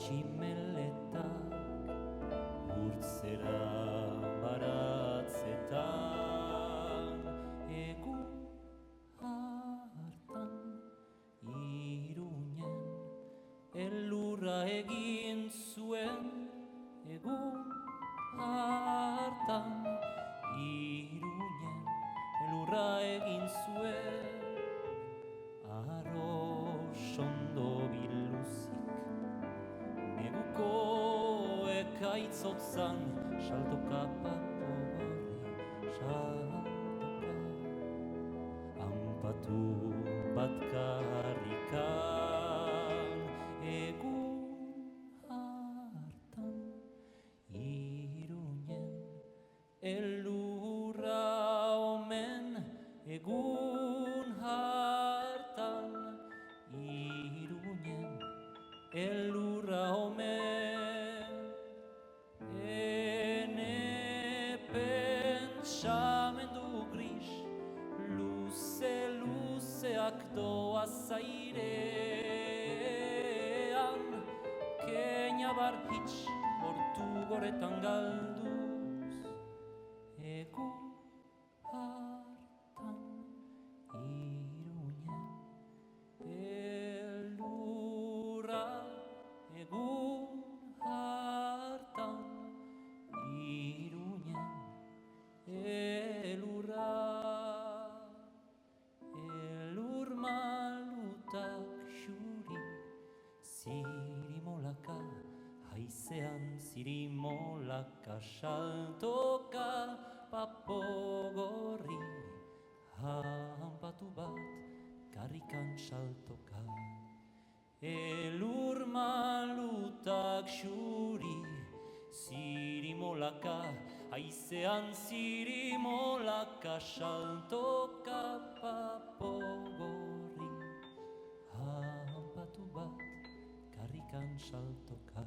tximeletak urtzera baratzetan. Egun hartan Iruñen elurra egin zuen. Egun hartan Iruñen elurra egin zuen. Arrosondo biluzik neguko ekaitzotzan saltoka papogorri saltoka anpatu bat karrikan. Egun hartan Iruñen elurra omen. Egun hartan Iruñen elurra omen. Ene pentsamendu gris luzeak doaz airean. Keina barhitz hortu goretan galduz. Egun hartan Iruñen elurra. Egun hartan Iruñen elurra. Elur malutak xuri zirimolaka haizean zirimolaka saltoka papogorri hanpatu bat karrikan saltoka. Elur malutak xuri zirimolaka haizean zirimolaka saltoka papogorri hanpatu bat karrikan saltoka.